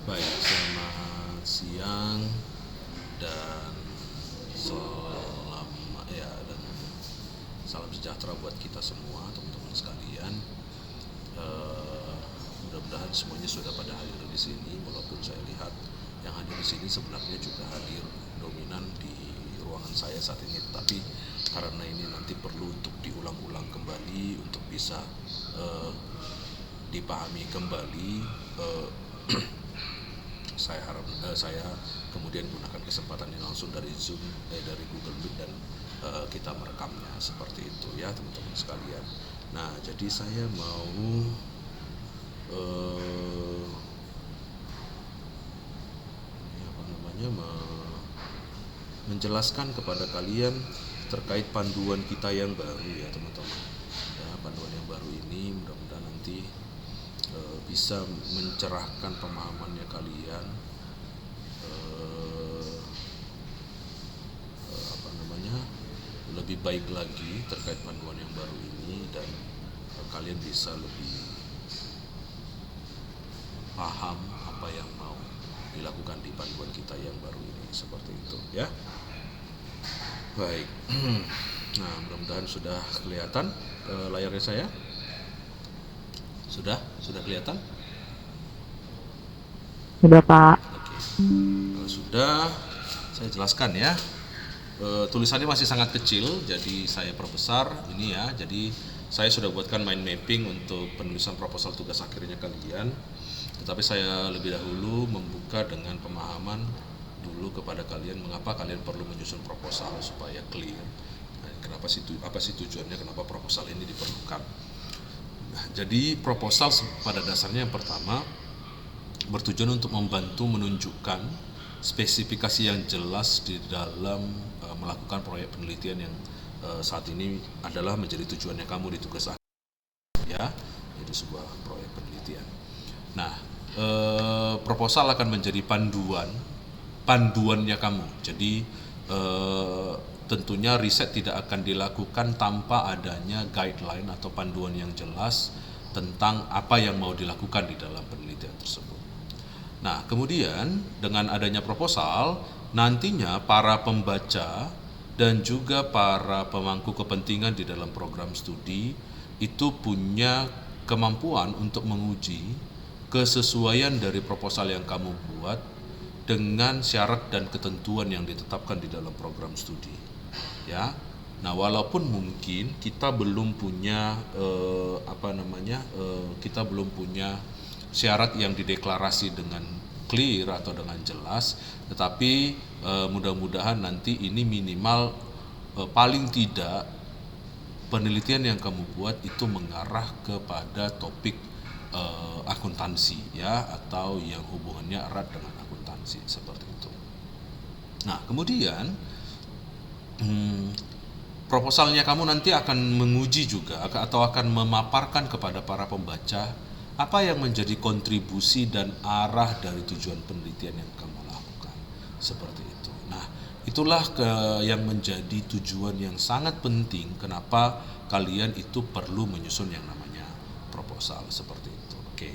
Baik, selamat siang dan dan salam sejahtera buat kita semua, teman-teman sekalian. Eh, Mudah-mudahan semuanya sudah pada hadir di sini, walaupun saya lihat yang hadir di sini sebenarnya juga hadir dominan di ruangan saya saat ini, tapi karena ini nanti perlu untuk diulang-ulang kembali untuk bisa eh, dipahami kembali. eh, saya kemudian gunakan kesempatan ini langsung dari Zoom, dari Google Meet, dan kita merekamnya seperti itu ya teman-teman sekalian. Nah, jadi saya mau eh, menjelaskan kepada kalian terkait panduan kita yang baru ya teman-teman. Ya, panduan yang baru ini mudah-mudahan nanti bisa mencerahkan pemahamannya kalian, eh, apa namanya lebih baik lagi terkait panduan yang baru ini, dan kalian bisa lebih paham apa yang mau dilakukan di panduan kita yang baru ini, seperti itu ya. Baik. Nah, mudah-mudahan sudah kelihatan layarnya saya. Sudah kelihatan? Sudah, Pak. Oke. Kalau sudah, saya jelaskan ya. Tulisannya masih sangat kecil, jadi saya perbesar ini ya. Jadi saya sudah buatkan mind mapping untuk penulisan proposal tugas akhirnya kalian. Tetapi saya lebih dahulu membuka dengan pemahaman dulu kepada kalian mengapa kalian perlu menyusun proposal supaya clear. Nah, apa sih tujuannya, kenapa proposal ini diperlukan? Nah, jadi proposal pada dasarnya yang pertama bertujuan untuk membantu menunjukkan spesifikasi yang jelas di dalam melakukan proyek penelitian yang saat ini adalah menjadi tujuannya kamu di tugas akhir ya, jadi sebuah proyek penelitian. Nah, proposal akan menjadi panduannya kamu. Jadi tentunya riset tidak akan dilakukan tanpa adanya guideline atau panduan yang jelas tentang apa yang mau dilakukan di dalam penelitian tersebut. Nah, kemudian dengan adanya proposal, nantinya para pembaca dan juga para pemangku kepentingan di dalam program studi itu punya kemampuan untuk menguji kesesuaian dari proposal yang kamu buat dengan syarat dan ketentuan yang ditetapkan di dalam program studi. Ya. Nah, walaupun mungkin kita belum punya kita belum punya syarat yang dideklarasi dengan clear atau dengan jelas, tetapi mudah-mudahan nanti ini minimal paling tidak penelitian yang kamu buat itu mengarah kepada topik akuntansi ya, atau yang hubungannya erat dengan akuntansi seperti itu. Nah, kemudian proposalnya kamu nanti akan menguji juga atau akan memaparkan kepada para pembaca apa yang menjadi kontribusi dan arah dari tujuan penelitian yang kamu lakukan, seperti itu. Nah, itulah yang menjadi tujuan yang sangat penting kenapa kalian itu perlu menyusun yang namanya proposal, seperti itu. Oke.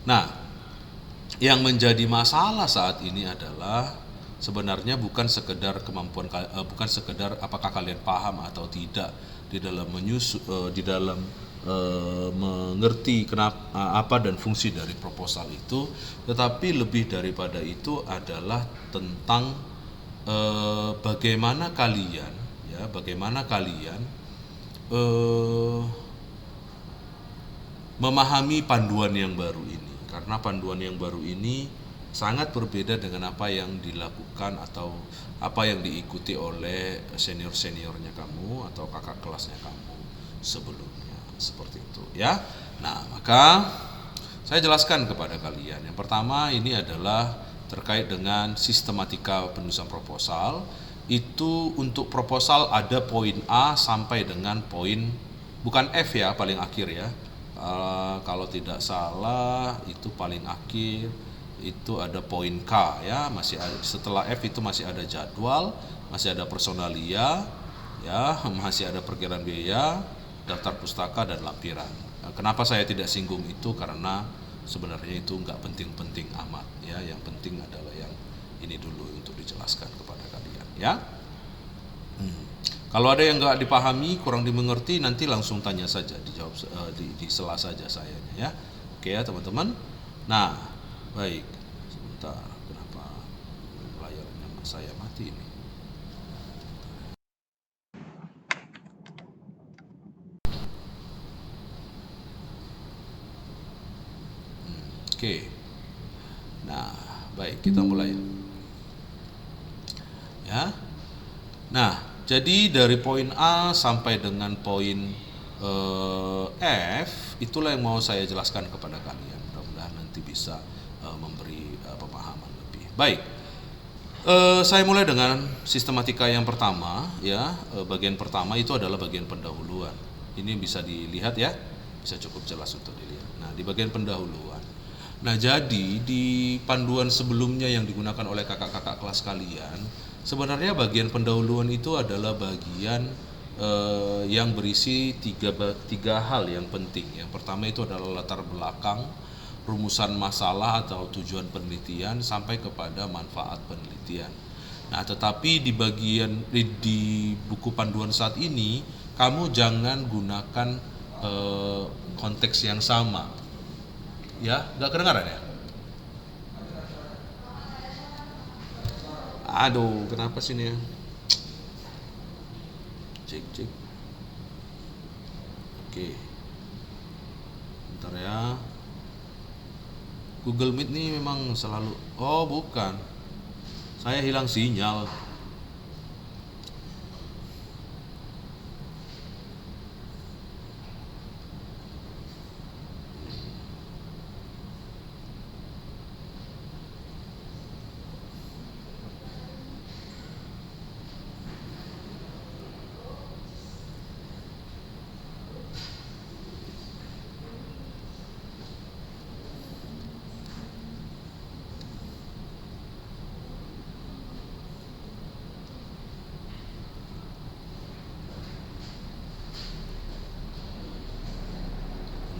Nah, yang menjadi masalah saat ini adalah sebenarnya bukan sekedar bukan sekedar apakah kalian paham atau tidak di dalam mengerti apa dan fungsi dari proposal itu, tetapi lebih daripada itu adalah tentang bagaimana kalian memahami panduan yang baru ini, karena panduan yang baru ini sangat berbeda dengan apa yang dilakukan atau apa yang diikuti oleh senior-seniornya kamu atau kakak kelasnya kamu sebelumnya, seperti itu ya. Nah, maka saya jelaskan kepada kalian. Yang pertama ini adalah terkait dengan sistematika penulisan proposal. Itu untuk proposal ada poin A sampai dengan poin, bukan F ya, paling akhir ya. Kalau tidak salah itu paling akhir itu ada poin K ya, masih ada, setelah F itu masih ada jadwal, masih ada personalia ya, masih ada perkiraan biaya, daftar pustaka dan lampiran. Kenapa saya tidak singgung itu, karena sebenarnya itu nggak penting-penting amat ya. Yang penting adalah yang ini dulu untuk dijelaskan kepada kalian ya. Kalau ada yang nggak dipahami, kurang dimengerti, nanti langsung tanya saja, dijawab di sela saja saya ya. Oke ya teman-teman. Nah, baik. Sebentar, kenapa layarnya saya mati ini? Oke. Nah, baik, kita mulai. Ya. Nah, jadi dari poin A sampai dengan poin F, itulah yang mau saya jelaskan kepada kalian. Mudah-mudahan nanti bisa memberi pemahaman lebih. Baik, saya mulai dengan sistematika yang pertama, ya. Bagian pertama itu adalah bagian pendahuluan. Ini bisa dilihat ya, bisa cukup jelas untuk dilihat. Nah, di bagian pendahuluan. Nah, jadi di panduan sebelumnya yang digunakan oleh kakak-kakak kelas kalian, sebenarnya bagian pendahuluan itu adalah bagian yang berisi tiga hal yang penting. Yang pertama itu adalah latar belakang, rumusan masalah atau tujuan penelitian sampai kepada manfaat penelitian. Nah, tetapi di buku panduan saat ini kamu jangan gunakan konteks yang sama. Ya, nggak kedengaran ya? Aduh, kenapa sih ini ya? Cek. Oke. Bentar ya. Google Meet nih memang selalu. Oh, bukan. Saya hilang sinyal.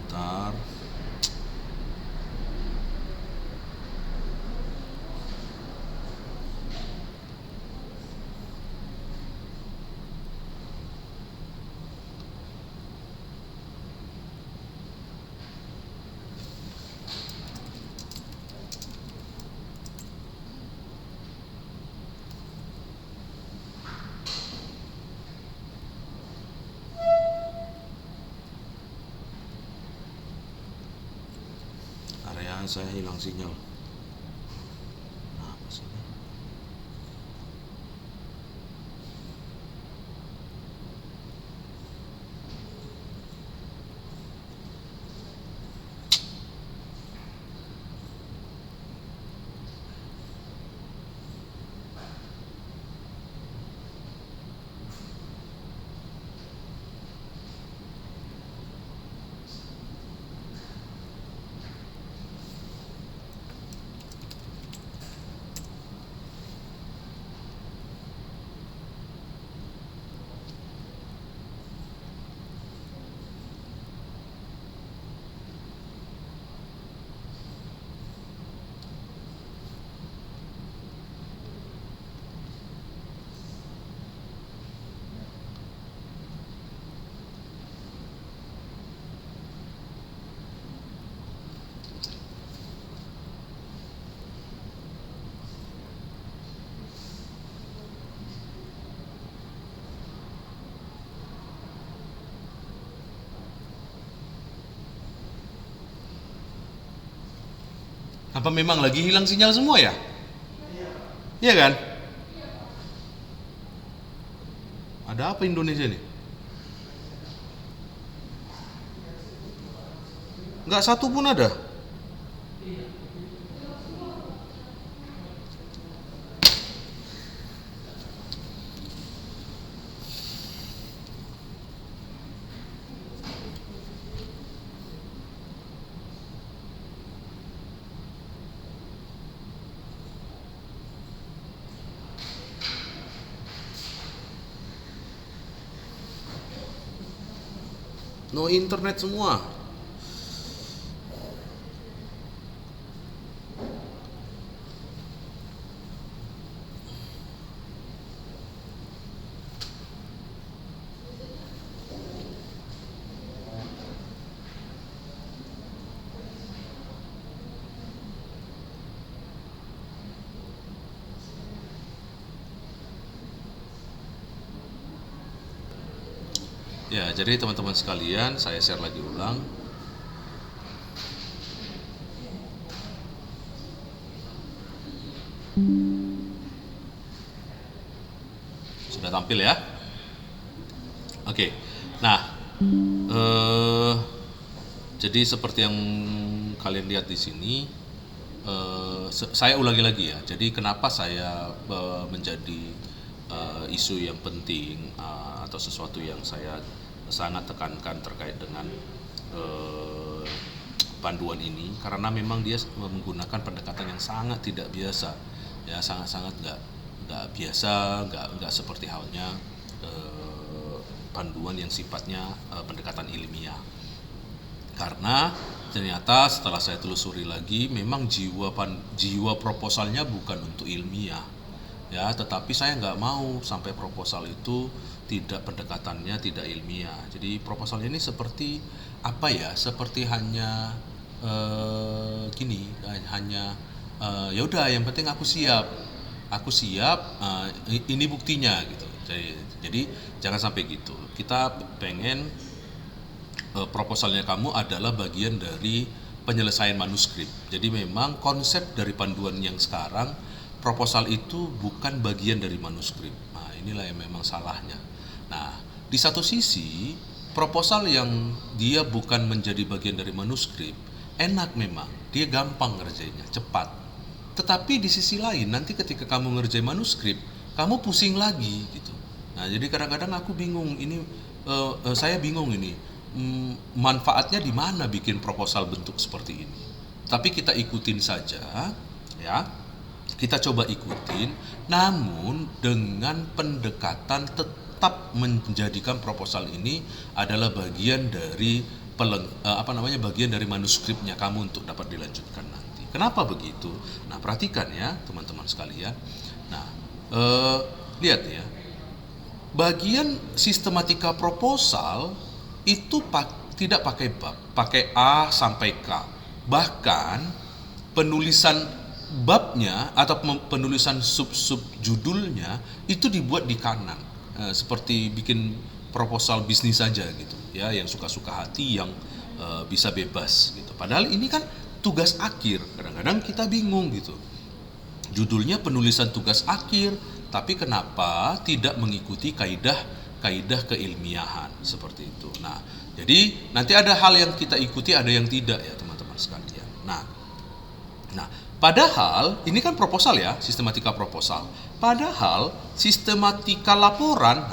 Bentar. Area saya hilang sinyal. Apa sih ini? Apa memang lagi hilang sinyal semua ya? Iya kan? Ada apa Indonesia nih? Nggak satu pun ada. No internet semua. Ya, jadi teman-teman sekalian, saya share lagi ulang. Sudah tampil ya? Oke. Nah, jadi seperti yang kalian lihat di sini, saya ulangi lagi ya. Jadi kenapa saya menjadi isu yang penting atau sesuatu yang saya sangat tekankan terkait dengan panduan ini, karena memang dia menggunakan pendekatan yang sangat tidak biasa, ya, sangat-sangat nggak biasa, nggak seperti halnya panduan yang sifatnya pendekatan ilmiah. Karena ternyata setelah saya telusuri lagi, memang jiwa proposalnya bukan untuk ilmiah, ya, tetapi saya nggak mau sampai proposal itu tidak pendekatannya tidak ilmiah. Jadi proposalnya ini seperti apa ya? Seperti hanya gini, hanya ya udah, yang penting aku siap, ini buktinya gitu. Jadi jangan sampai gitu. Kita pengen proposalnya kamu adalah bagian dari penyelesaian manuskrip. Jadi memang konsep dari panduan yang sekarang, proposal itu bukan bagian dari manuskrip. Nah, inilah yang memang salahnya. Nah, di satu sisi, proposal yang dia bukan menjadi bagian dari manuskrip, enak memang, dia gampang ngerjainnya, cepat. Tetapi di sisi lain, nanti ketika kamu ngerjain manuskrip, kamu pusing lagi gitu. Nah, jadi kadang-kadang aku bingung, saya bingung ini, manfaatnya di mana bikin proposal bentuk seperti ini. Tapi kita ikutin saja, ya. Kita coba ikutin, namun dengan pendekatan tetap menjadikan proposal ini adalah bagian dari bagian dari manuskripnya kamu untuk dapat dilanjutkan nanti. Kenapa begitu? Nah, perhatikan ya teman-teman sekalian. Nah, lihat ya, bagian sistematika proposal itu tidak pakai bab, pakai A sampai K. Bahkan penulisan babnya atau penulisan sub-sub judulnya itu dibuat di kanan, seperti bikin proposal bisnis saja gitu ya, yang suka-suka hati, yang bisa bebas gitu. Padahal ini kan tugas akhir. Kadang-kadang kita bingung gitu, judulnya penulisan tugas akhir, tapi kenapa tidak mengikuti kaidah keilmiahan seperti itu. Nah, jadi nanti ada hal yang kita ikuti, ada yang tidak ya teman-teman sekalian. Nah, padahal ini kan proposal ya, sistematika proposal. Padahal sistematika laporan,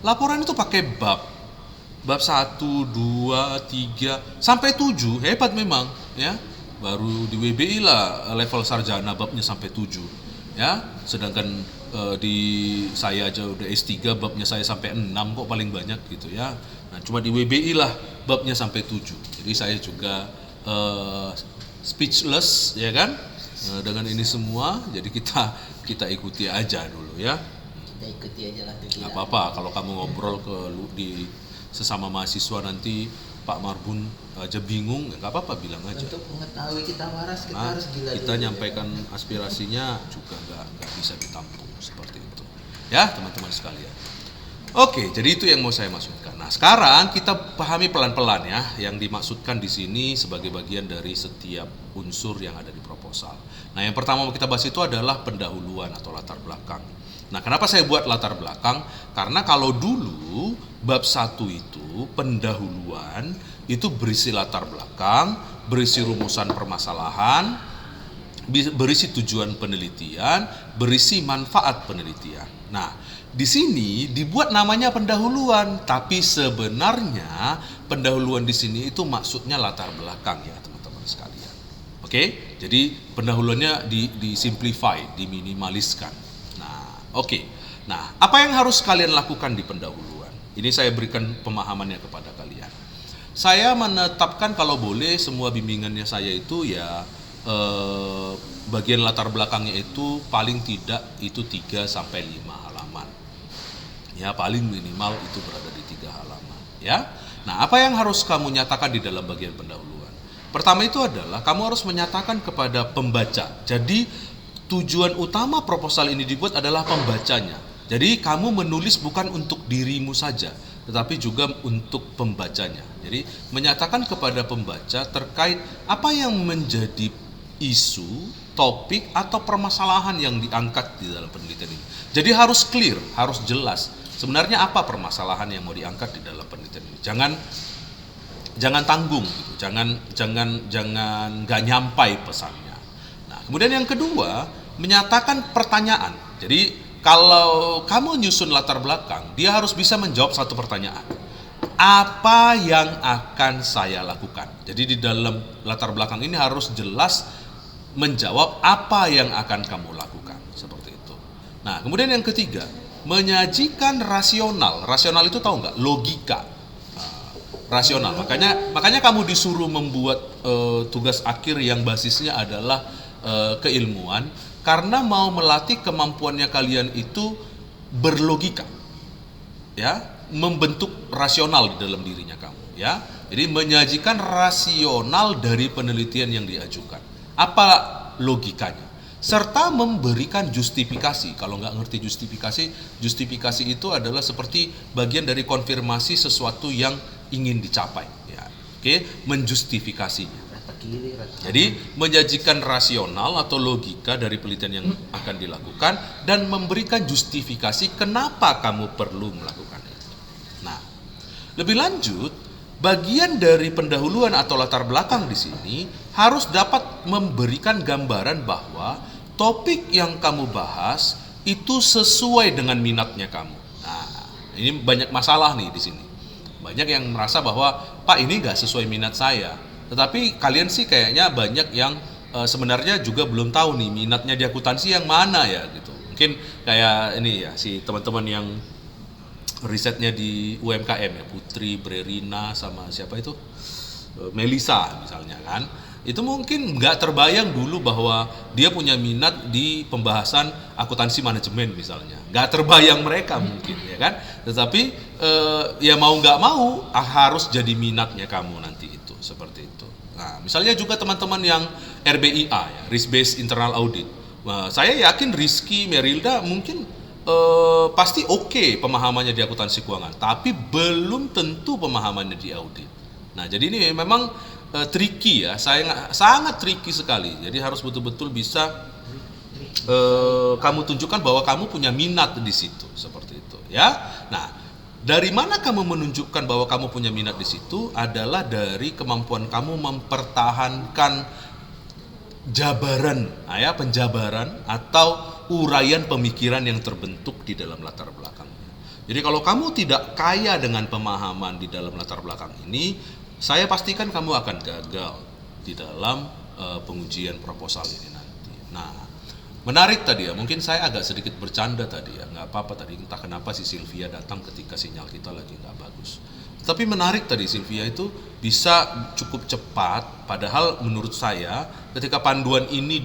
laporan itu pakai bab 1, 2, 3 sampai 7, hebat memang ya. Baru di WBI lah level sarjana babnya sampai 7 ya, sedangkan di saya aja udah S3 babnya saya sampai 6 kok paling banyak gitu ya. Nah, cuma di WBI lah babnya sampai 7. Jadi saya juga speechless ya kan dengan ini semua. Jadi kita ikuti aja dulu ya. Kita ikuti aja lah. Nggak apa-apa kalau kamu ngobrol di sesama mahasiswa nanti Pak Marbun aja bingung, nggak apa-apa, bilang aja. Untuk mengetahui kita waras, kita harus gila. Kita nyampaikan aspirasinya juga nggak bisa ditampung seperti itu. Ya teman-teman sekalian. Oke, jadi itu yang mau saya maksudkan. Nah, sekarang kita pahami pelan-pelan ya, yang dimaksudkan di sini sebagai bagian dari setiap unsur yang ada di proposal. Nah, yang pertama mau kita bahas itu adalah pendahuluan atau latar belakang. Nah, kenapa saya buat latar belakang? Karena kalau dulu bab 1 itu pendahuluan itu berisi latar belakang, berisi rumusan permasalahan, berisi tujuan penelitian, berisi manfaat penelitian. Nah, di sini dibuat namanya pendahuluan, tapi sebenarnya pendahuluan di sini itu maksudnya latar belakang ya teman-teman sekalian. Oke, jadi pendahuluannya disimplify, diminimaliskan. Oke. Nah, apa yang harus kalian lakukan di pendahuluan? Ini saya berikan pemahamannya kepada kalian. Saya menetapkan kalau boleh semua bimbingannya saya itu ya bagian latar belakangnya itu paling tidak itu 3 sampai 5 halaman. Ya, paling minimal itu berada di 3 halaman, ya. Nah, apa yang harus kamu nyatakan di dalam bagian pendahuluan? Pertama itu adalah kamu harus menyatakan kepada pembaca. Jadi tujuan utama proposal ini dibuat adalah pembacanya. Jadi kamu menulis bukan untuk dirimu saja, tetapi juga untuk pembacanya. Jadi menyatakan kepada pembaca terkait apa yang menjadi isu, topik atau permasalahan yang diangkat di dalam penelitian ini. Jadi harus clear, harus jelas sebenarnya apa permasalahan yang mau diangkat di dalam penelitian ini. Jangan tanggung gitu. Jangan nggak nyampai pesannya. Nah, kemudian yang kedua, menyatakan pertanyaan. Jadi kalau kamu nyusun latar belakang, dia harus bisa menjawab satu pertanyaan. Apa yang akan saya lakukan? Jadi di dalam latar belakang ini harus jelas menjawab apa yang akan kamu lakukan, seperti itu. Nah, kemudian yang ketiga, menyajikan rasional. Rasional itu tahu nggak? Logika. Rasional. Makanya kamu disuruh membuat tugas akhir yang basisnya adalah keilmuan, karena mau melatih kemampuannya kalian itu berlogika, ya, membentuk rasional di dalam dirinya kamu, ya. Jadi menyajikan rasional dari penelitian yang diajukan. Apa logikanya? Serta memberikan justifikasi. Kalau nggak ngerti justifikasi itu adalah seperti bagian dari konfirmasi sesuatu yang ingin dicapai, ya. Oke, menjustifikasinya. Jadi menyajikan rasional atau logika dari penelitian yang akan dilakukan dan memberikan justifikasi kenapa kamu perlu melakukan itu. Nah, lebih lanjut, bagian dari pendahuluan atau latar belakang di sini harus dapat memberikan gambaran bahwa topik yang kamu bahas itu sesuai dengan minatnya kamu. Nah, ini banyak masalah nih di sini. Banyak yang merasa bahwa, Pak, ini nggak sesuai minat saya. Tetapi kalian sih kayaknya banyak yang sebenarnya juga belum tahu nih minatnya di akuntansi yang mana ya gitu. Mungkin kayak ini ya, si teman-teman yang risetnya di UMKM ya, Putri, Brerina, sama siapa itu? Melisa misalnya kan. Itu mungkin nggak terbayang dulu bahwa dia punya minat di pembahasan akuntansi manajemen misalnya. Nggak terbayang mereka mungkin, ya kan. Tetapi ya mau nggak mau harus jadi minatnya kamu nanti itu, seperti itu. Nah, misalnya juga teman-teman yang RBIA ya, Risk Based Internal Audit. Nah, saya yakin Rizky, Merilda mungkin pasti oke pemahamannya di akuntansi keuangan, tapi belum tentu pemahamannya di audit. Nah, jadi ini memang tricky ya, sangat tricky sekali. Jadi harus betul-betul bisa kamu tunjukkan bahwa kamu punya minat di situ, seperti itu ya. Nah, dari mana kamu menunjukkan bahwa kamu punya minat di situ adalah dari kemampuan kamu mempertahankan jabaran, ya, penjabaran atau uraian pemikiran yang terbentuk di dalam latar belakangnya. Jadi kalau kamu tidak kaya dengan pemahaman di dalam latar belakang ini, saya pastikan kamu akan gagal di dalam pengujian proposal ini nanti. Nah, menarik tadi ya, mungkin saya agak sedikit bercanda tadi ya, nggak apa-apa tadi, entah kenapa si Sylvia datang ketika sinyal kita lagi nggak bagus. Tapi menarik tadi Sylvia itu bisa cukup cepat, padahal menurut saya ketika panduan ini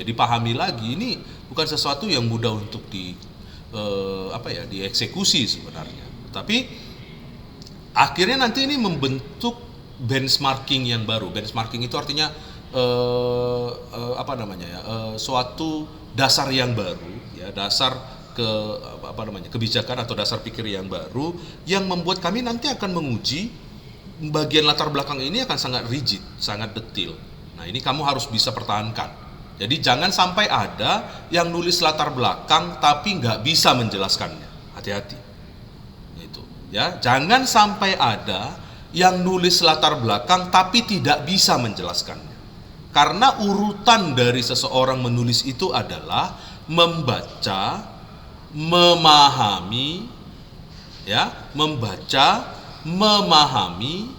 dipahami lagi, ini bukan sesuatu yang mudah untuk dieksekusi sebenarnya. Tapi akhirnya nanti ini membentuk benchmarking yang baru. Benchmarking itu artinya suatu dasar yang baru, ya, dasar kebijakan atau dasar pikir yang baru yang membuat kami nanti akan menguji bagian latar belakang ini akan sangat rigid, sangat detail. Nah, ini kamu harus bisa pertahankan. Jadi jangan sampai ada yang nulis latar belakang tapi nggak bisa menjelaskannya. Hati-hati. Itu, ya, jangan sampai ada yang nulis latar belakang tapi tidak bisa menjelaskannya. Karena urutan dari seseorang menulis itu adalah membaca, memahami, ya, membaca, memahami,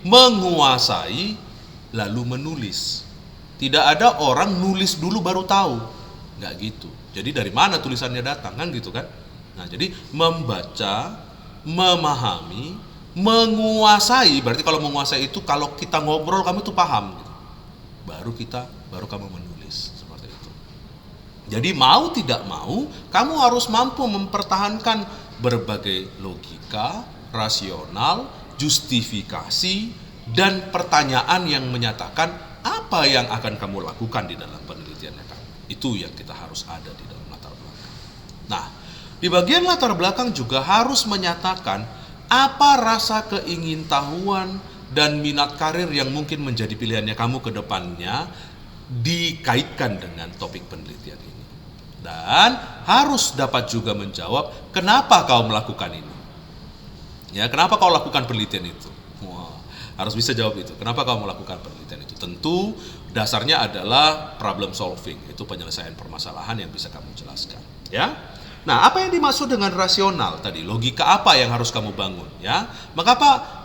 menguasai, lalu menulis. Tidak ada orang nulis dulu baru tahu, nggak gitu. Jadi dari mana tulisannya datang, kan gitu kan? Nah, jadi membaca, memahami, menguasai. Berarti kalau menguasai itu kalau kita ngobrol kamu tuh paham, gitu. Baru kamu menulis seperti itu. Jadi mau tidak mau kamu harus mampu mempertahankan berbagai logika, rasional, justifikasi, dan pertanyaan yang menyatakan apa yang akan kamu lakukan di dalam penelitiannya kamu. Itu yang kita harus ada di dalam latar belakang. Nah, Di bagian latar belakang juga harus menyatakan apa rasa keingintahuan dan minat karir yang mungkin menjadi pilihannya kamu ke depannya dikaitkan dengan topik penelitian ini. Dan harus dapat juga menjawab kenapa kau melakukan ini. Ya, kenapa kau lakukan penelitian itu? Wah, harus bisa jawab itu. Kenapa kau melakukan penelitian itu? Tentu dasarnya adalah problem solving, itu penyelesaian permasalahan yang bisa kamu jelaskan. Ya. Nah, apa yang dimaksud dengan rasional tadi? Logika apa yang harus kamu bangun? Ya, mengapa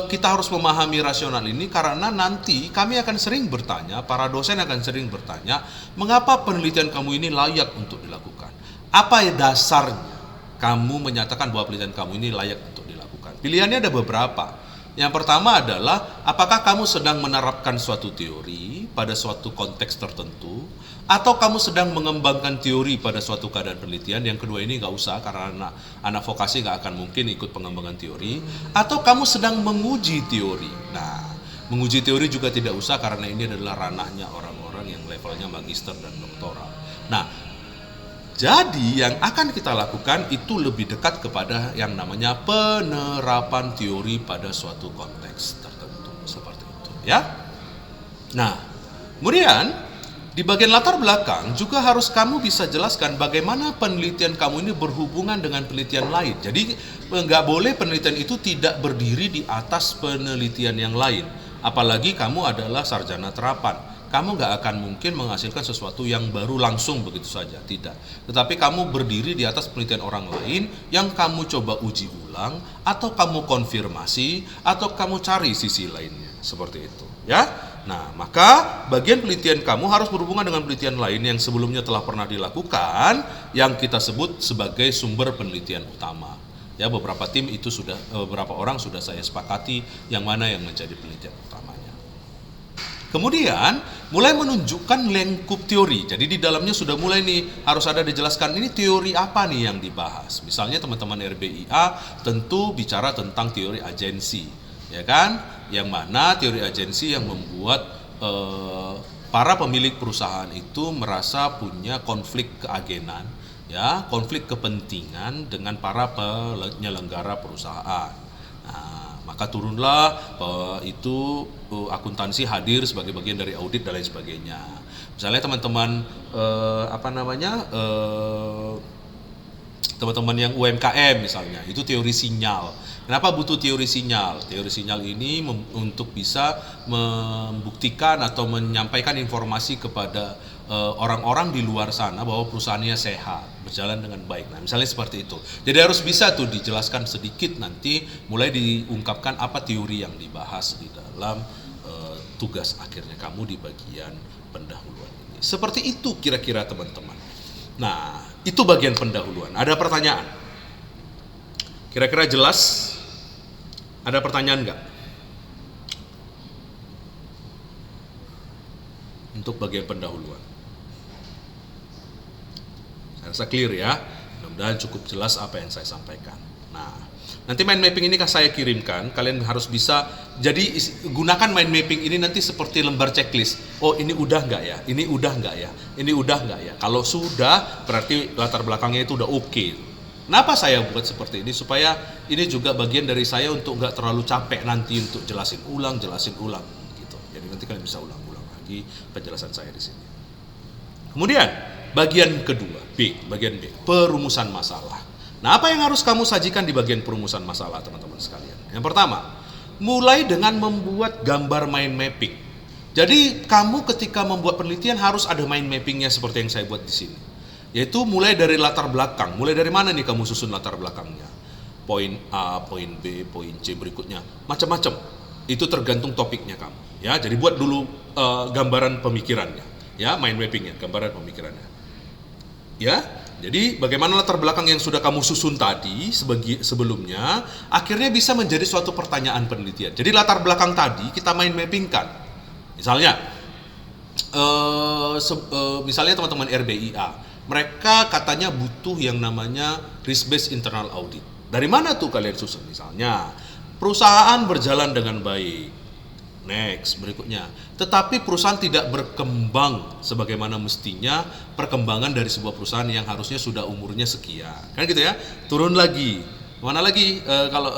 kita harus memahami rasional ini? Karena nanti kami akan sering bertanya, para dosen akan sering bertanya, mengapa penelitian kamu ini layak untuk dilakukan? Apa dasarnya kamu menyatakan bahwa penelitian kamu ini layak untuk dilakukan? Pilihannya ada beberapa. Yang pertama adalah, apakah kamu sedang menerapkan suatu teori pada suatu konteks tertentu, atau kamu sedang mengembangkan teori pada suatu keadaan penelitian. Yang kedua ini nggak usah, karena anak vokasi nggak akan mungkin ikut pengembangan teori. Atau kamu sedang menguji teori. Nah, menguji teori juga tidak usah, karena ini adalah ranahnya orang-orang yang levelnya magister dan doktoral. Nah, jadi yang akan kita lakukan itu lebih dekat kepada yang namanya penerapan teori pada suatu konteks tertentu, seperti itu, ya. Nah, kemudian di bagian latar belakang juga harus kamu bisa jelaskan bagaimana penelitian kamu ini berhubungan dengan penelitian lain. Jadi nggak boleh penelitian itu tidak berdiri di atas penelitian yang lain. Apalagi kamu adalah sarjana terapan. Kamu nggak akan mungkin menghasilkan sesuatu yang baru langsung begitu saja, tidak. Tetapi kamu berdiri di atas penelitian orang lain yang kamu coba uji ulang, atau kamu konfirmasi, atau kamu cari sisi lainnya, seperti itu, ya. Nah, maka bagian penelitian kamu harus berhubungan dengan penelitian lain yang sebelumnya telah pernah dilakukan, yang kita sebut sebagai sumber penelitian utama. Ya, beberapa tim itu sudah, beberapa orang sudah saya sepakati yang mana yang menjadi penelitian utamanya. Kemudian mulai menunjukkan lengkup teori. Jadi di dalamnya sudah mulai nih harus ada dijelaskan ini teori apa nih yang dibahas. Misalnya teman-teman RBIA tentu bicara tentang teori agensi, ya kan? Yang mana teori agensi yang membuat para pemilik perusahaan itu merasa punya konflik keagenan, ya, konflik kepentingan dengan para penyelenggara perusahaan. Nah, maka turunlah itu akuntansi hadir sebagai bagian dari audit dan lain sebagainya. Misalnya teman-teman teman-teman yang UMKM misalnya, itu teori sinyal. Kenapa butuh teori sinyal? Teori sinyal ini untuk bisa membuktikan atau menyampaikan informasi kepada orang-orang di luar sana bahwa perusahaannya sehat, berjalan dengan baik. Nah, misalnya seperti itu. Jadi harus bisa tuh dijelaskan sedikit nanti, mulai diungkapkan apa teori yang dibahas di dalam tugas akhirnya kamu di bagian pendahuluan ini. Seperti itu kira-kira teman-teman. Nah, itu bagian pendahuluan. Ada pertanyaan? Kira-kira jelas? Ada pertanyaan nggak? Untuk bagian pendahuluan. Saya rasa clear ya. Mudah-mudahan cukup jelas apa yang saya sampaikan. Nah, nanti mind mapping ini saya kirimkan. Kalian harus bisa, jadi gunakan mind mapping ini nanti seperti lembar checklist. Oh, ini udah nggak ya? Ini udah nggak ya? Ini udah nggak ya? Kalau sudah, berarti latar belakangnya itu udah oke. Kenapa saya buat seperti ini? Supaya ini juga bagian dari saya untuk nggak terlalu capek nanti untuk jelasin ulang gitu. Jadi nanti kalian bisa ulang-ulang lagi penjelasan saya di sini. Kemudian bagian kedua, bagian B, perumusan masalah. Nah, apa yang harus kamu sajikan di bagian perumusan masalah, teman-teman sekalian? Yang pertama, mulai dengan membuat gambar mind mapping. Jadi kamu ketika membuat penelitian harus ada mind mappingnya seperti yang saya buat di sini. Yaitu mulai dari latar belakang. Mulai dari mana nih kamu susun latar belakangnya? Poin A, poin B, poin C berikutnya. Macam-macam. Itu tergantung topiknya kamu. Ya, jadi buat dulu gambaran pemikirannya. Ya, mind mappingnya, gambaran pemikirannya. Ya, jadi bagaimana latar belakang yang sudah kamu susun tadi sebelumnya akhirnya bisa menjadi suatu pertanyaan penelitian. Jadi latar belakang tadi kita mind mappingkan. Misalnya, misalnya teman-teman RBIA. Mereka katanya butuh yang namanya risk-based internal audit. Dari mana tuh kalian susun? Misalnya, perusahaan berjalan dengan baik. Next, berikutnya. Tetapi perusahaan tidak berkembang sebagaimana mestinya perkembangan dari sebuah perusahaan yang harusnya sudah umurnya sekian. Kan gitu ya. Turun lagi. Mana lagi kalau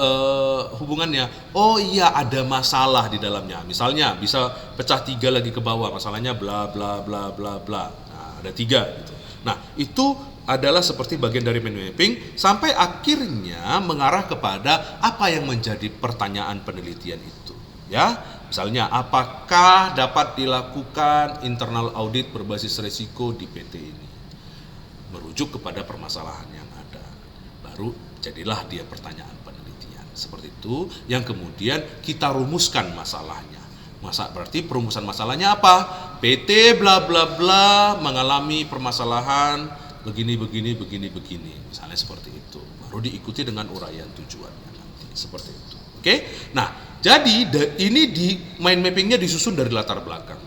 hubungannya? Oh iya, ada masalah di dalamnya. Misalnya bisa pecah 3 lagi ke bawah. Masalahnya bla bla bla bla bla. Nah, ada 3 gitu. Nah, itu adalah seperti bagian dari mind mapping sampai akhirnya mengarah kepada apa yang menjadi pertanyaan penelitian itu. Ya, misalnya apakah dapat dilakukan internal audit berbasis risiko di PT ini? Merujuk kepada permasalahan yang ada. Baru jadilah dia pertanyaan penelitian. Seperti itu yang kemudian kita rumuskan masalahnya. Berarti perumusan masalahnya apa? PT bla bla bla mengalami permasalahan begini. Misalnya seperti itu. Baru diikuti dengan uraian tujuannya nanti. Seperti itu. Oke? Nah, jadi ini di mind mappingnya disusun dari latar belakang.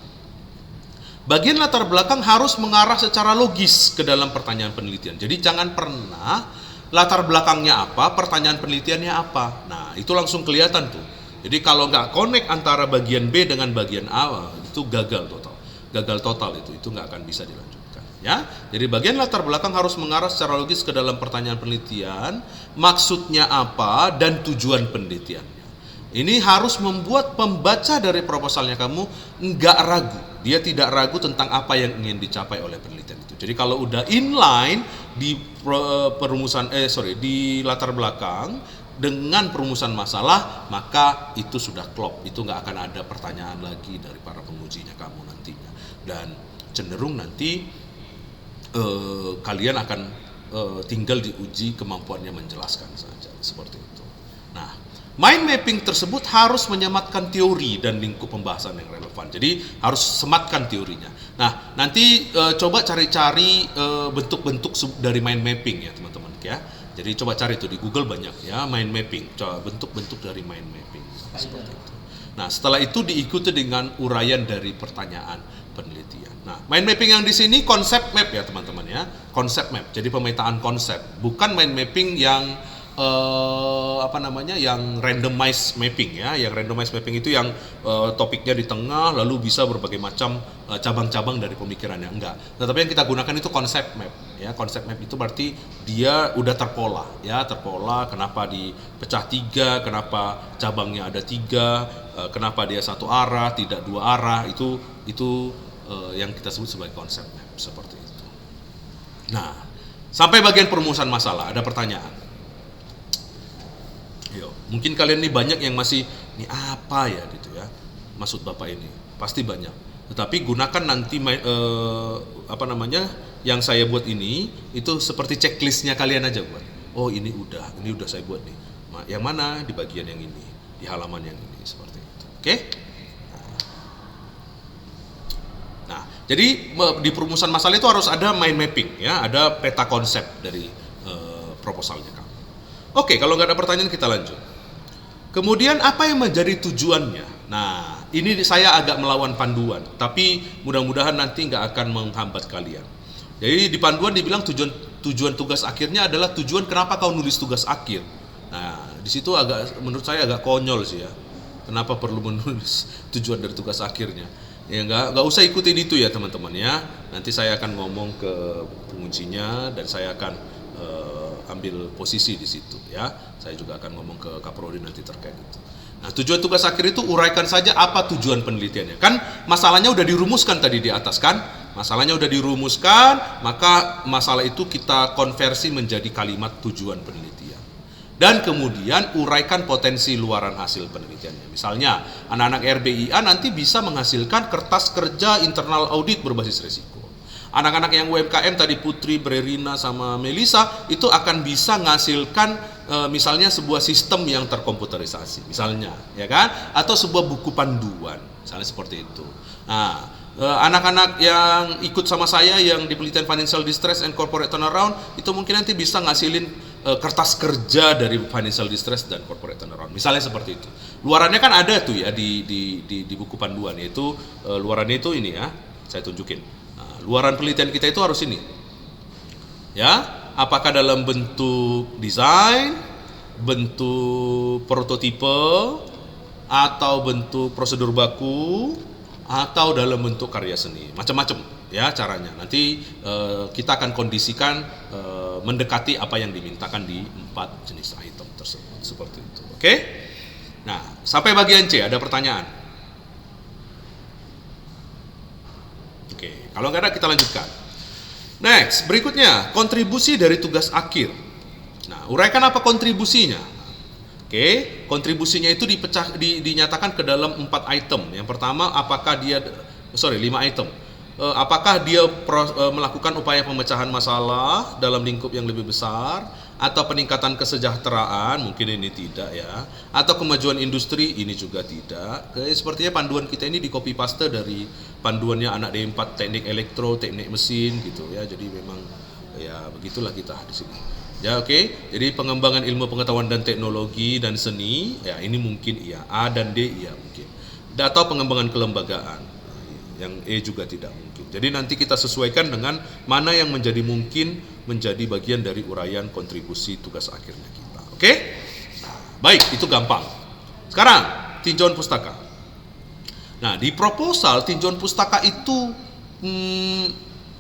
Bagian latar belakang harus mengarah secara logis ke dalam pertanyaan penelitian. Jadi jangan pernah latar belakangnya apa, pertanyaan penelitiannya apa. Nah, itu langsung kelihatan tuh. Jadi kalau nggak connect antara bagian B dengan bagian A, itu gagal total. Gagal total itu nggak akan bisa dilanjutkan. Ya, jadi bagian latar belakang harus mengarah secara logis ke dalam pertanyaan penelitian, maksudnya apa dan tujuan penelitiannya. Ini harus membuat pembaca dari proposalnya kamu nggak ragu. Dia tidak ragu tentang apa yang ingin dicapai oleh penelitian itu. Jadi kalau udah inline di di latar belakang dengan perumusan masalah, maka itu sudah klop. Itu nggak akan ada pertanyaan lagi dari para pengujinya kamu nantinya. Dan cenderung nanti kalian akan tinggal diuji kemampuannya menjelaskan saja seperti itu. Nah, mind mapping tersebut harus menyematkan teori dan lingkup pembahasan yang relevan. Jadi harus sematkan teorinya. Nah, nanti coba cari-cari bentuk-bentuk dari mind mapping ya teman-teman ya. Jadi coba cari itu di Google banyak ya mind mapping. Coba bentuk-bentuk dari mind mapping seperti itu. Nah, setelah itu diikuti dengan uraian dari pertanyaan penelitian. Nah, mind mapping yang di sini konsep map ya teman-teman ya. Konsep map. Jadi pemetaan konsep, bukan mind mapping yang yang randomized mapping ya. Yang randomized mapping itu yang topiknya di tengah lalu bisa berbagai macam cabang-cabang dari pemikirannya, enggak. Nah, tapi yang kita gunakan itu konsep map ya. Konsep map itu berarti dia udah terpola ya, terpola kenapa dipecah 3, kenapa cabangnya ada 3, kenapa dia satu arah tidak 2 arah, itu yang kita sebut sebagai konsep map seperti itu. Nah, sampai bagian perumusan masalah ada pertanyaan. Mungkin kalian nih banyak yang masih ini apa ya gitu ya, maksud Bapak ini pasti banyak. Tetapi gunakan nanti yang saya buat ini itu seperti checklistnya kalian aja buat. Oh ini udah saya buat nih. Yang mana di bagian yang ini, di halaman yang ini seperti itu. Oke? Nah, jadi di perumusan masalah itu harus ada mind mapping ya, ada peta konsep dari proposalnya kamu. Oke, kalau nggak ada pertanyaan kita lanjut. Kemudian apa yang menjadi tujuannya? Nah, ini saya agak melawan panduan, tapi mudah-mudahan nanti nggak akan menghambat kalian. Jadi di panduan dibilang tujuan tugas akhirnya adalah tujuan kenapa kau nulis tugas akhir. Nah, di situ menurut saya agak konyol sih ya. Kenapa perlu menulis tujuan dari tugas akhirnya? Ya nggak usah ikutin itu ya teman-teman ya. Nanti saya akan ngomong ke pengujinya dan saya akan ambil posisi di situ ya. Saya juga akan ngomong ke Kaprodi nanti terkait itu. Nah, tujuan tugas akhir itu uraikan saja apa tujuan penelitiannya. Kan masalahnya udah dirumuskan tadi di atas kan? Masalahnya udah dirumuskan, maka masalah itu kita konversi menjadi kalimat tujuan penelitian. Dan kemudian uraikan potensi luaran hasil penelitiannya. Misalnya, anak-anak RBIA nanti bisa menghasilkan kertas kerja internal audit berbasis risiko. Anak-anak yang UMKM tadi Putri, Brerina, sama Melisa itu akan bisa menghasilkan misalnya sebuah sistem yang terkomputerisasi, misalnya, ya kan? Atau sebuah buku panduan, misalnya seperti itu. Nah, anak-anak yang ikut sama saya yang di penelitian Financial Distress and Corporate Turnaround itu mungkin nanti bisa ngasilin kertas kerja dari Financial Distress dan Corporate Turnaround, misalnya seperti itu. Luarannya kan ada tuh ya di buku panduan, yaitu luarannya itu ini ya, saya tunjukin. Luaran penelitian kita itu harus ini, ya. Apakah dalam bentuk desain, bentuk prototipe, atau bentuk prosedur baku, atau dalam bentuk karya seni, macam-macam ya caranya. Nanti kita akan kondisikan mendekati apa yang dimintakan di 4 jenis item tersebut, seperti itu. Oke? Nah, sampai bagian C ada pertanyaan? Oke, kalau nggak ada kita lanjutkan. Next, berikutnya kontribusi dari tugas akhir. Nah, uraikan apa kontribusinya? Oke, kontribusinya itu dinyatakan ke dalam 4 item. Yang pertama, apakah dia 5 item. Apakah dia melakukan upaya pemecahan masalah dalam lingkup yang lebih besar, atau peningkatan kesejahteraan, mungkin ini tidak ya, atau kemajuan industri, ini juga tidak. Sepertinya panduan kita ini di copy paste dari panduannya anak D4 teknik elektro, teknik mesin gitu ya. Jadi memang ya begitulah kita di sini. Ya oke. Jadi pengembangan ilmu pengetahuan dan teknologi dan seni, ya ini mungkin iya. A dan D iya mungkin. Atau pengembangan kelembagaan. Yang E juga tidak mungkin. Jadi nanti kita sesuaikan dengan mana yang menjadi mungkin menjadi bagian dari uraian kontribusi tugas akhirnya kita. Oke? Nah, baik, itu gampang. Sekarang tinjauan pustaka. Nah, di proposal tinjauan pustaka itu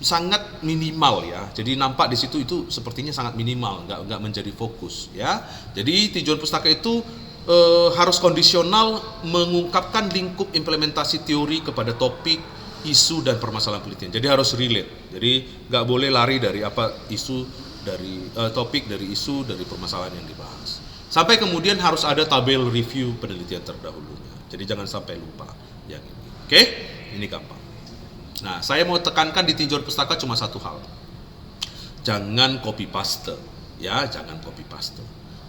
sangat minimal ya. Jadi nampak di situ itu sepertinya sangat minimal, nggak menjadi fokus ya. Jadi tinjauan pustaka itu harus kondisional mengungkapkan lingkup implementasi teori kepada topik, isu dan permasalahan penelitian. Jadi harus relate. Jadi nggak boleh lari dari apa isu dari topik, dari isu, dari permasalahan yang dibahas. Sampai kemudian harus ada tabel review penelitian terdahulunya. Jadi jangan sampai lupa yang ini. Oke? Ini gampang. Nah, saya mau tekankan di tinjauan pustaka cuma satu hal. Jangan copy paste. Ya, jangan copy paste.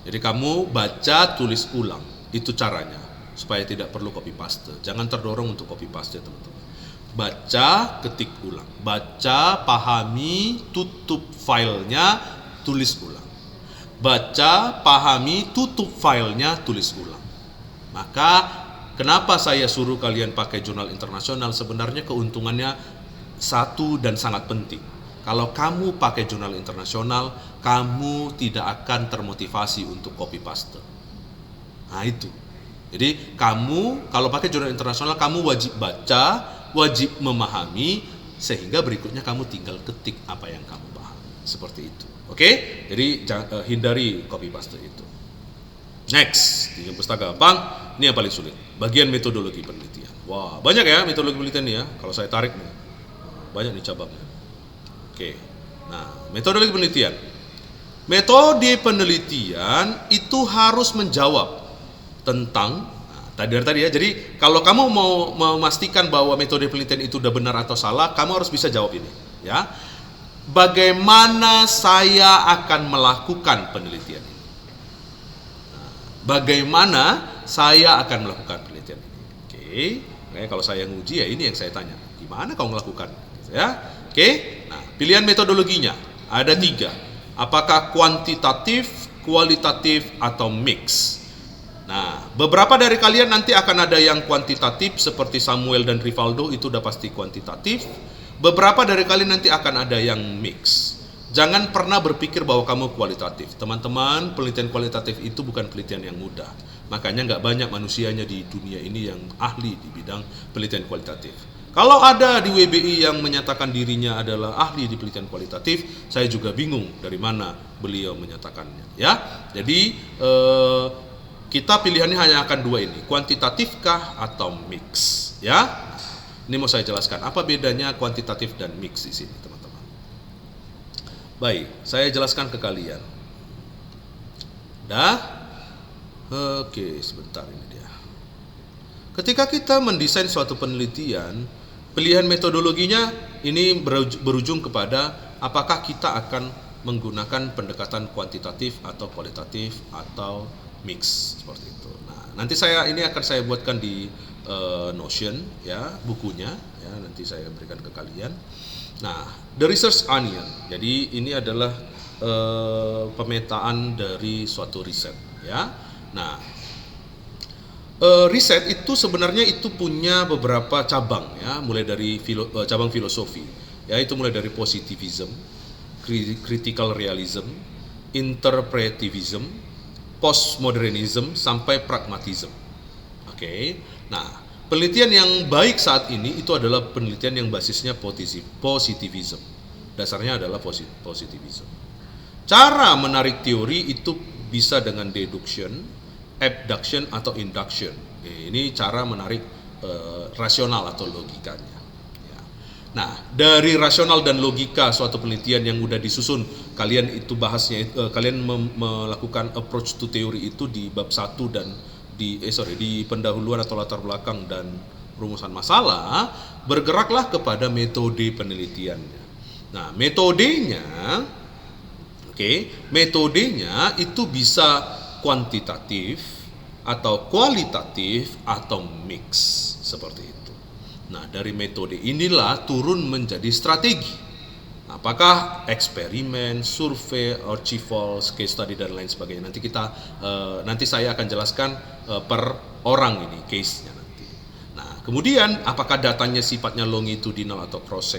Jadi kamu baca, tulis ulang. Itu caranya. Supaya tidak perlu copy paste. Jangan terdorong untuk copy paste, teman-teman. Baca, ketik ulang. Baca, pahami, tutup filenya, tulis ulang. Baca, pahami, tutup filenya, tulis ulang. Maka kenapa saya suruh kalian pakai jurnal internasional? Sebenarnya keuntungannya satu dan sangat penting. Kalau kamu pakai jurnal internasional, kamu tidak akan termotivasi untuk copy paste. Nah itu. Jadi kamu kalau pakai jurnal internasional, kamu wajib baca, wajib memahami, sehingga berikutnya kamu tinggal ketik apa yang kamu paham. Seperti itu. Oke? Jadi hindari copy paste itu. Next, tinjauan pustaka gampang. Ini yang paling sulit. Bagian metodologi penelitian. Wah, banyak ya metodologi penelitian nih ya. Kalau saya tarik nih, banyak nih cabangnya. Oke. Nah, metodologi penelitian. Metode penelitian itu harus menjawab tentang tadi ya. Jadi kalau kamu mau memastikan bahwa metode penelitian itu udah benar atau salah, kamu harus bisa jawab ini, ya. Bagaimana saya akan melakukan penelitian ini? Bagaimana saya akan melakukan penelitian ini? Oke. Nah, kalau saya nguji ya ini yang saya tanya. Gimana kau melakukan? Ya. Oke. Nah, pilihan metodologinya ada 3. Apakah kuantitatif, kualitatif, atau mix? Nah, beberapa dari kalian nanti akan ada yang kuantitatif seperti Samuel dan Rivaldo, itu udah pasti kuantitatif. Beberapa dari kalian nanti akan ada yang mix. Jangan pernah berpikir bahwa kamu kualitatif. Teman-teman, penelitian kualitatif itu bukan penelitian yang mudah. Makanya nggak banyak manusianya di dunia ini yang ahli di bidang penelitian kualitatif. Kalau ada di WBI yang menyatakan dirinya adalah ahli di penelitian kualitatif, saya juga bingung dari mana beliau menyatakannya. Ya, jadi kita pilihannya hanya akan 2 ini, kuantitatifkah atau mix. Ya, ini mau saya jelaskan apa bedanya kuantitatif dan mix di sini, teman-teman. Baik, saya jelaskan ke kalian. Dah? Oke, sebentar ini dia. Ketika kita mendesain suatu penelitian, pilihan metodologinya ini berujung kepada apakah kita akan menggunakan pendekatan kuantitatif atau kualitatif atau mix seperti itu. Nah, nanti ini akan saya buatkan di Notion ya, bukunya ya, nanti saya berikan ke kalian. Nah, The Research Onion. Jadi ini adalah pemetaan dari suatu riset ya. Nah, riset itu sebenarnya itu punya beberapa cabang ya, mulai dari cabang filosofi ya, itu mulai dari positivism, critical realism, interpretivism, postmodernism sampai pragmatism. Oke. Nah, penelitian yang baik saat ini itu adalah penelitian yang basisnya positivism. Dasarnya adalah positivism. Cara menarik teori itu bisa dengan deduction, abduction, atau induction. Ini cara menarik rasional atau logikanya. Ya. Nah, dari rasional dan logika suatu penelitian yang udah disusun, kalian itu bahasnya, kalian melakukan approach to teori itu di bab 1 dan di pendahuluan atau latar belakang dan rumusan masalah, bergeraklah kepada metode penelitiannya. Nah, metodenya itu bisa kuantitatif atau kualitatif atau mix seperti itu. Nah, dari metode inilah turun menjadi strategi. Apakah eksperimen, survei, archival, case study dan lain sebagainya. Nanti saya akan jelaskan per orang ini case-nya nanti. Nah, kemudian apakah datanya sifatnya longitudinal atau cross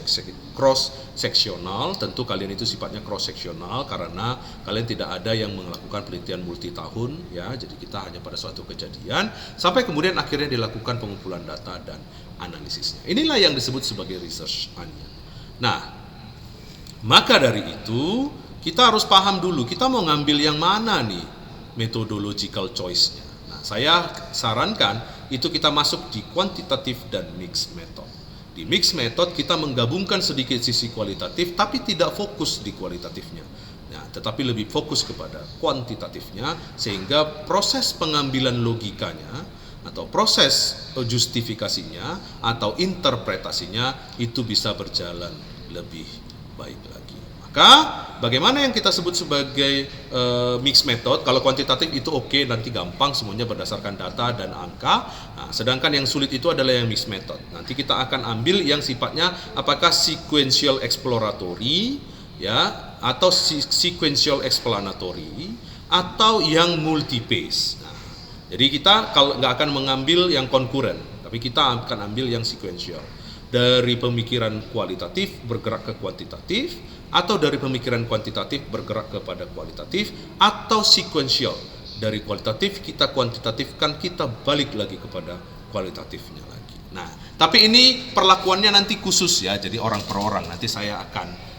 sectional? Tentu kalian itu sifatnya cross sectional karena kalian tidak ada yang melakukan penelitian multi tahun ya. Jadi kita hanya pada suatu kejadian sampai kemudian akhirnya dilakukan pengumpulan data dan analisisnya. Inilah yang disebut sebagai research onion. Nah, maka dari itu, kita harus paham dulu, kita mau ngambil yang mana nih methodological choice-nya. Nah, saya sarankan itu kita masuk di kuantitatif dan mixed method. Di mixed method kita menggabungkan sedikit sisi kualitatif, tapi tidak fokus di kualitatifnya. Nah, tetapi lebih fokus kepada kuantitatifnya, sehingga proses pengambilan logikanya, atau proses justifikasinya, atau interpretasinya, itu bisa berjalan lebih baik lagi. Maka bagaimana yang kita sebut sebagai mixed method? Kalau kuantitatif itu oke, nanti gampang semuanya berdasarkan data dan angka. Nah, sedangkan yang sulit itu adalah yang mixed method. Nanti kita akan ambil yang sifatnya apakah sequential exploratory ya, atau sequential explanatory, atau yang multi phase. Nah, jadi kita kalau nggak akan mengambil yang konkuren, tapi kita akan ambil yang sequential. Dari pemikiran kualitatif bergerak ke kuantitatif, atau dari pemikiran kuantitatif bergerak kepada kualitatif, atau sequential. Dari kualitatif kita kuantitatifkan, kita balik lagi kepada kualitatifnya lagi. Nah, tapi ini perlakuannya nanti khusus ya, jadi orang per orang. Nanti saya akan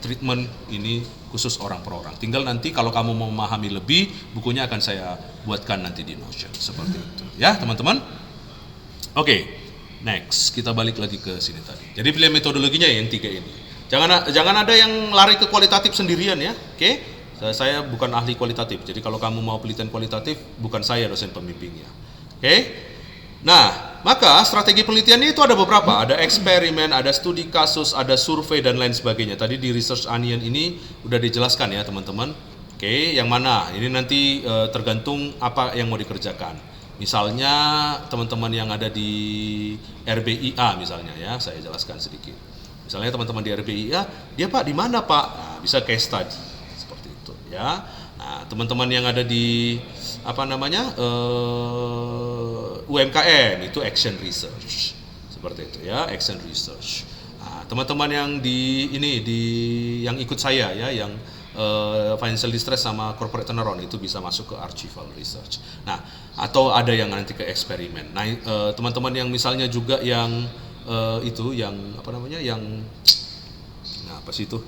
treatment ini khusus orang per orang. Tinggal nanti kalau kamu mau memahami lebih, bukunya akan saya buatkan nanti di Notion seperti itu. Ya, teman-teman. Oke. Next, kita balik lagi ke sini tadi. Jadi pilih metodologinya yang 3 ini. Jangan ada yang lari ke kualitatif sendirian ya. Oke? Saya bukan ahli kualitatif. Jadi kalau kamu mau penelitian kualitatif, bukan saya dosen pembimbingnya. Oke? Nah, maka strategi penelitiannya itu ada beberapa. Ada eksperimen, ada studi kasus, ada survei dan lain sebagainya. Tadi di research onion ini udah dijelaskan ya, teman-teman. Oke, yang mana? Ini nanti tergantung apa yang mau dikerjakan. Misalnya teman-teman yang ada di RBIA misalnya ya, saya jelaskan sedikit. Misalnya teman-teman di RBIA, dia Pak di mana Pak? Nah, bisa case study seperti itu ya. Nah, teman-teman yang ada di UMKM itu action research seperti itu ya, action research. Nah, teman-teman yang yang ikut saya ya, yang financial distress sama corporate turnaround itu bisa masuk ke archival research. Nah, atau ada yang nanti ke eksperimen. Nah, teman-teman yang misalnya juga yang maksud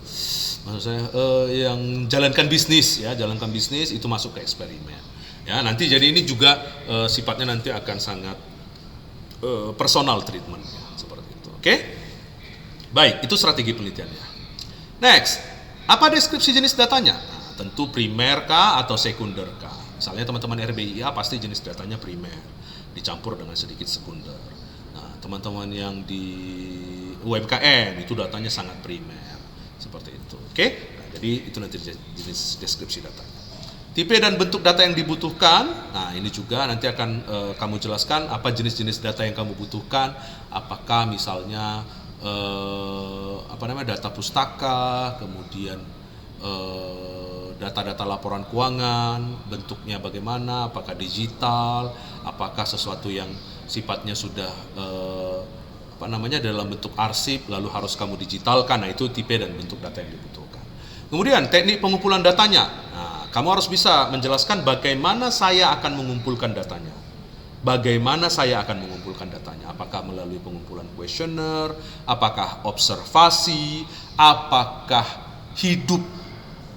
saya yang jalankan bisnis itu masuk ke eksperimen. Ya, nanti jadi ini juga sifatnya nanti akan sangat personal treatment seperti itu. Oke? Baik, itu strategi penelitiannya. Next. Apa deskripsi jenis datanya? Nah, tentu primer kah atau sekunder kah? Misalnya teman-teman RBIA pasti jenis datanya primer, dicampur dengan sedikit sekunder. Nah, teman-teman yang di UMKM itu datanya sangat primer, seperti itu. Oke? Nah, jadi itu nanti jenis deskripsi datanya. Tipe dan bentuk data yang dibutuhkan. Nah, ini juga nanti akan kamu jelaskan apa jenis-jenis data yang kamu butuhkan. Apakah misalnya data pustaka, kemudian data-data laporan keuangan, bentuknya bagaimana, apakah digital, apakah sesuatu yang sifatnya sudah dalam bentuk arsip lalu harus kamu digitalkan. Nah, itu tipe dan bentuk data yang dibutuhkan. Kemudian teknik pengumpulan datanya. Nah, kamu harus bisa menjelaskan bagaimana saya akan mengumpulkan datanya. Bagaimana saya akan mengumpulkan datanya? Apakah melalui pengumpulan kuesioner, apakah observasi, apakah hidup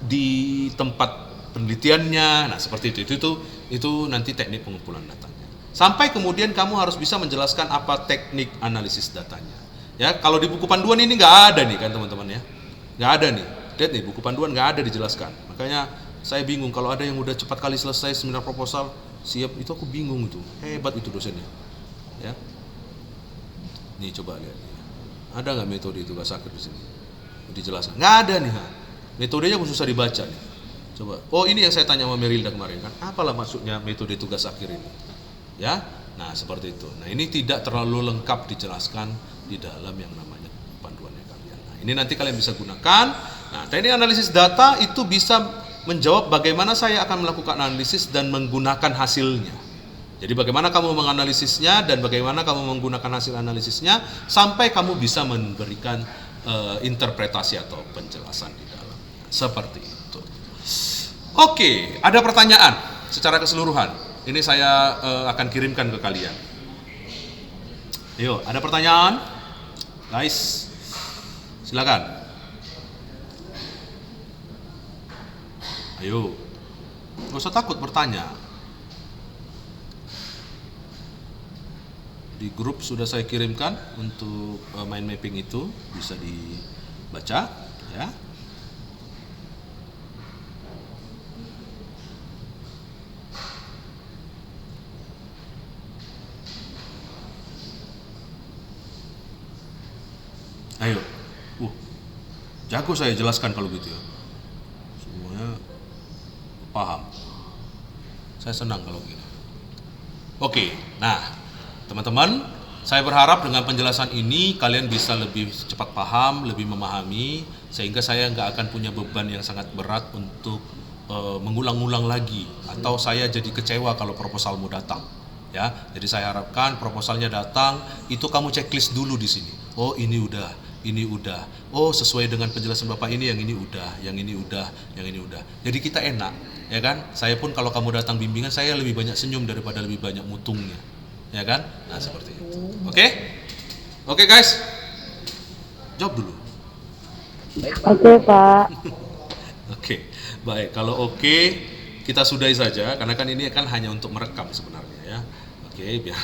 di tempat penelitiannya? Nah, seperti itu nanti teknik pengumpulan datanya. Sampai kemudian kamu harus bisa menjelaskan apa teknik analisis datanya. Ya, kalau di buku panduan ini nggak ada nih kan teman-teman ya, nggak ada nih. Lihat nih buku panduan nggak ada dijelaskan. Makanya saya bingung kalau ada yang udah cepat kali selesai seminar proposal siap, itu aku bingung itu. Hebat itu dosennya. Ya. Nih coba lihat. Ada nggak metode tugas akhir di sini? Dijelaskan. Nggak ada nih. Metodenya pun susah dibaca nih. Coba. Oh, ini yang saya tanya sama Merilda kemarin kan. Apalah maksudnya metode tugas akhir ini? Ya. Nah, seperti itu. Nah, ini tidak terlalu lengkap dijelaskan di dalam yang namanya panduannya kalian. Nah, ini nanti kalian bisa gunakan. Nah, teknik analisis data itu bisa menjawab bagaimana saya akan melakukan analisis dan menggunakan hasilnya. Jadi bagaimana kamu menganalisisnya dan bagaimana kamu menggunakan hasil analisisnya sampai kamu bisa memberikan interpretasi atau penjelasan di dalam. Seperti itu. Oke, ada pertanyaan secara keseluruhan. Ini saya akan kirimkan ke kalian. Ayo, ada pertanyaan? Guys, silakan. Ayo, gak usah takut bertanya. Di grup sudah saya kirimkan untuk mind mapping itu, bisa dibaca ya. Ayo, jago saya jelaskan kalau gitu ya. Semuanya paham. Saya senang kalau gini. Oke, nah teman-teman, saya berharap dengan penjelasan ini kalian bisa lebih cepat paham, lebih memahami, sehingga saya nggak akan punya beban yang sangat berat untuk mengulang-ulang lagi, atau saya jadi kecewa kalau proposalmu datang. Ya, jadi saya harapkan proposalnya datang, itu kamu checklist dulu di sini. Oh, ini udah. Oh, sesuai dengan penjelasan Bapak ini, yang ini udah, yang ini udah, yang ini udah. Jadi kita enak, ya kan? Saya pun kalau kamu datang bimbingan, saya lebih banyak senyum daripada lebih banyak mutungnya. Ya kan? Nah, seperti itu. Oke? Oke, guys. Jawab dulu. Oke, Pak. Oke. Baik, kalau oke, kita sudahi saja karena kan ini kan hanya untuk merekam sebenarnya ya. Oke, biar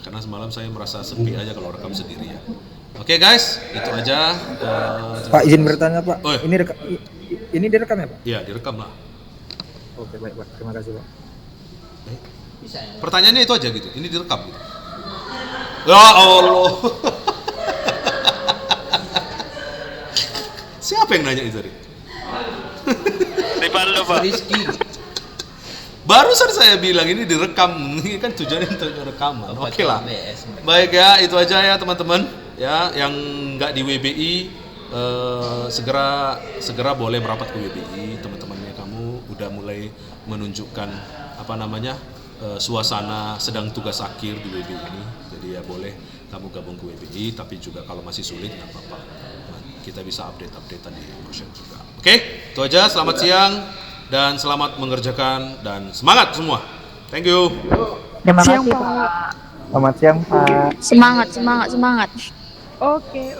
karena semalam saya merasa sepi aja kalau rekam sendiri ya. Oke guys, itu aja. Pak, izin bertanya Pak. Oh, ini direkam ya Pak? Iya, direkam lah. Oke, baik Pak. Terima kasih Pak. Bisa ya? Pertanyaannya itu aja gitu. Ini direkam gitu. Ya Allah. Siapa yang nanya itu, Rik? Pak Rizky. Barusan saya bilang ini direkam. Ini kan tujuannya untuk rekaman. Oke lah. ABS. Baik ya, itu aja ya teman-teman. Ya, yang nggak di WBI segera boleh merapat ke WBI. Teman-temannya kamu udah mulai menunjukkan suasana sedang tugas akhir di WBI ini. Jadi ya boleh kamu gabung ke WBI, tapi juga kalau masih sulit nggak apa-apa. Kita bisa update-updatean di Notion juga. Oke, itu aja. Selamat siang dan selamat mengerjakan dan semangat semua. Thank you. Terima Siang, kasih, Pak. Pak. Selamat siang Pak. Semangat. Oke.